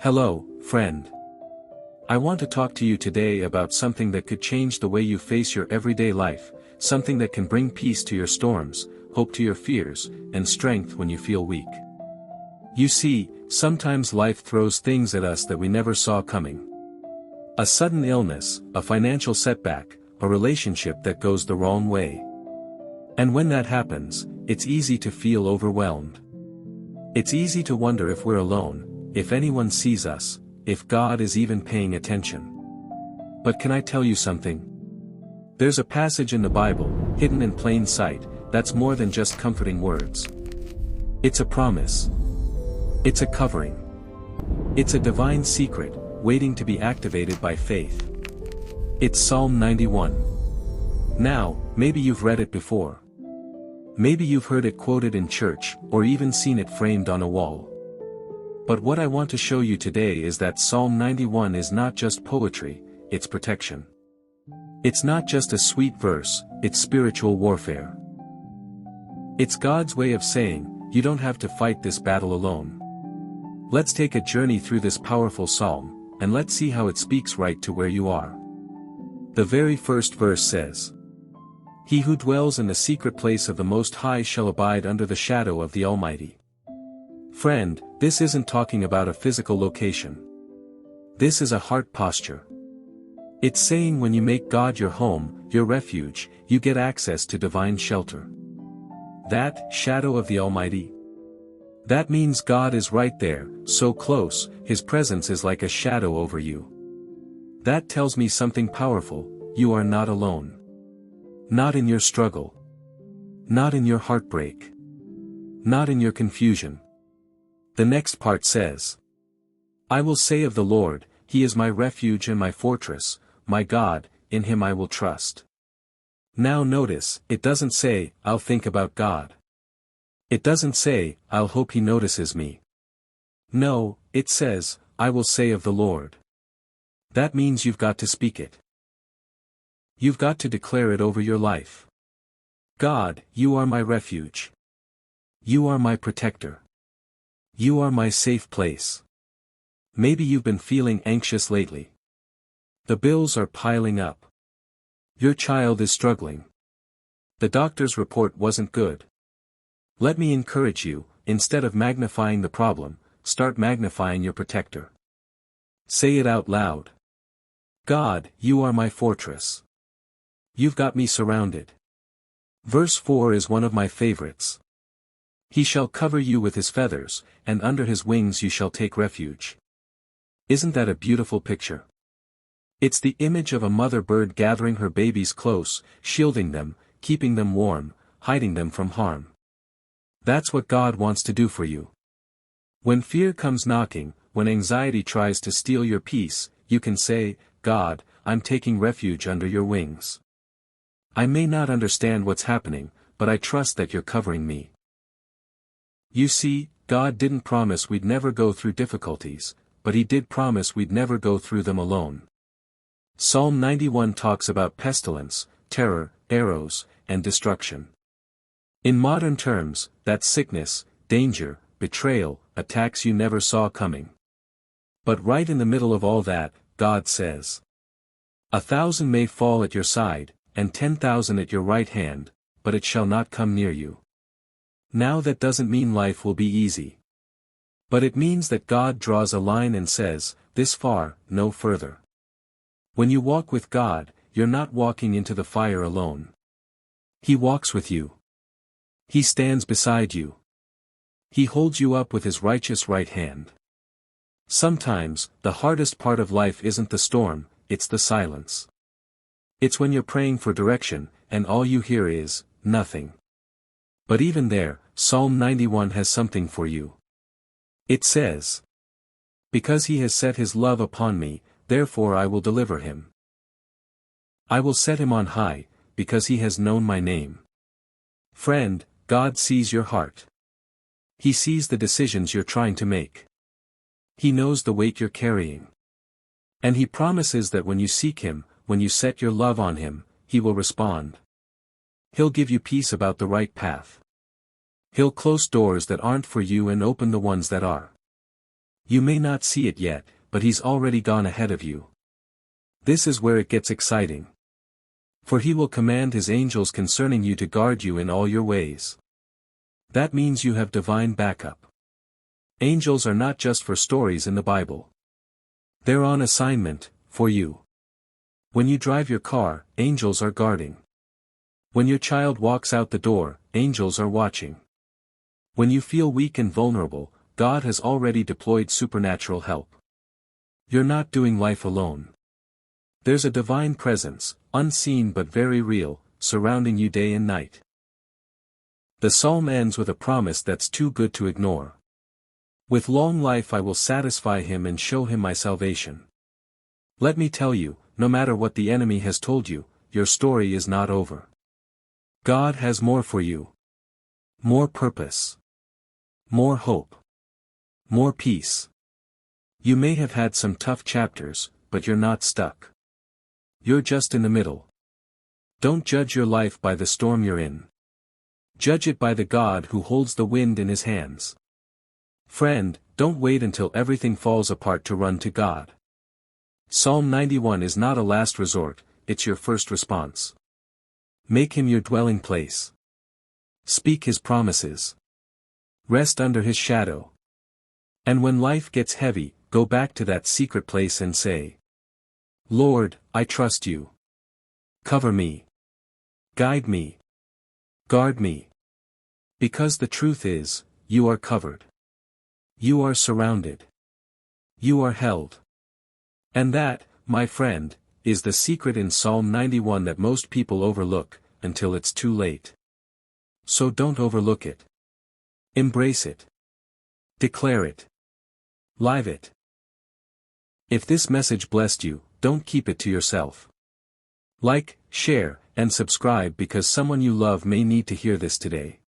Hello, friend. I want to talk to you today about something that could change the way you face your everyday life, something that can bring peace to your storms, hope to your fears, and strength when you feel weak. You see, sometimes life throws things at us that we never saw coming. A sudden illness, a financial setback, a relationship that goes the wrong way. And when that happens, it's easy to feel overwhelmed. It's easy to wonder if we're alone, if anyone sees us, if God is even paying attention. But can I tell you something? There's a passage in the Bible, hidden in plain sight, that's more than just comforting words. It's a promise. It's a covering. It's a divine secret, waiting to be activated by faith. It's Psalm 91. Now, maybe you've read it before. Maybe you've heard it quoted in church, or even seen it framed on a wall. But what I want to show you today is that Psalm 91 is not just poetry, it's protection. It's not just a sweet verse, it's spiritual warfare. It's God's way of saying, you don't have to fight this battle alone. Let's take a journey through this powerful psalm, and let's see how it speaks right to where you are. The very first verse says, "He who dwells in the secret place of the Most High shall abide under the shadow of the Almighty." Friend, this isn't talking about a physical location. This is a heart posture. It's saying when you make God your home, your refuge, you get access to divine shelter. That shadow of the Almighty. That means God is right there, so close, His presence is like a shadow over you. That tells me something powerful, you are not alone. Not in your struggle. Not in your heartbreak. Not in your confusion. The next part says, "I will say of the Lord, He is my refuge and my fortress, my God, in Him I will trust." Now notice, it doesn't say, I'll think about God. It doesn't say, I'll hope He notices me. No, it says, I will say of the Lord. That means you've got to speak it. You've got to declare it over your life. God, you are my refuge. You are my protector. You are my safe place. Maybe you've been feeling anxious lately. The bills are piling up. Your child is struggling. The doctor's report wasn't good. Let me encourage you, instead of magnifying the problem, start magnifying your protector. Say it out loud. God, you are my fortress. You've got me surrounded. Verse 4 is one of my favorites. He shall cover you with His feathers, and under His wings you shall take refuge. Isn't that a beautiful picture? It's the image of a mother bird gathering her babies close, shielding them, keeping them warm, hiding them from harm. That's what God wants to do for you. When fear comes knocking, when anxiety tries to steal your peace, you can say, God, I'm taking refuge under your wings. I may not understand what's happening, but I trust that you're covering me. You see, God didn't promise we'd never go through difficulties, but He did promise we'd never go through them alone. Psalm 91 talks about pestilence, terror, arrows, and destruction. In modern terms, that's sickness, danger, betrayal, attacks you never saw coming. But right in the middle of all that, God says, 1,000 may fall at your side, and 10,000 at your right hand, but it shall not come near you. Now that doesn't mean life will be easy. But it means that God draws a line and says, this far, no further. When you walk with God, you're not walking into the fire alone. He walks with you. He stands beside you. He holds you up with His righteous right hand. Sometimes, the hardest part of life isn't the storm, it's the silence. It's when you're praying for direction, and all you hear is, nothing. But even there, Psalm 91 has something for you. It says, "Because He has set His love upon me, therefore I will deliver Him. I will set Him on high, because He has known my name." Friend, God sees your heart. He sees the decisions you're trying to make. He knows the weight you're carrying. And He promises that when you seek Him, when you set your love on Him, He will respond. He'll give you peace about the right path. He'll close doors that aren't for you and open the ones that are. You may not see it yet, but he's already gone ahead of you. This is where it gets exciting. For he will command his angels concerning you to guard you in all your ways. That means you have divine backup. Angels are not just for stories in the Bible. They're on assignment, for you. When you drive your car, angels are guarding. When your child walks out the door, angels are watching. When you feel weak and vulnerable, God has already deployed supernatural help. You're not doing life alone. There's a divine presence, unseen but very real, surrounding you day and night. The psalm ends with a promise that's too good to ignore. With long life I will satisfy him and show him my salvation. Let me tell you, no matter what the enemy has told you, your story is not over. God has more for you. More purpose. More hope. More peace. You may have had some tough chapters, but you're not stuck. You're just in the middle. Don't judge your life by the storm you're in. Judge it by the God who holds the wind in his hands. Friend, don't wait until everything falls apart to run to God. Psalm 91 is not a last resort, it's your first response. Make him your dwelling place. Speak his promises. Rest under his shadow. And when life gets heavy, go back to that secret place and say, Lord, I trust you. Cover me. Guide me. Guard me. Because the truth is, you are covered. You are surrounded. You are held. And that, my friend, is the secret in Psalm 91 that most people overlook, until it's too late. So don't overlook it. Embrace it. Declare it. Live it. If this message blessed you, don't keep it to yourself. Like, share, and subscribe because someone you love may need to hear this today.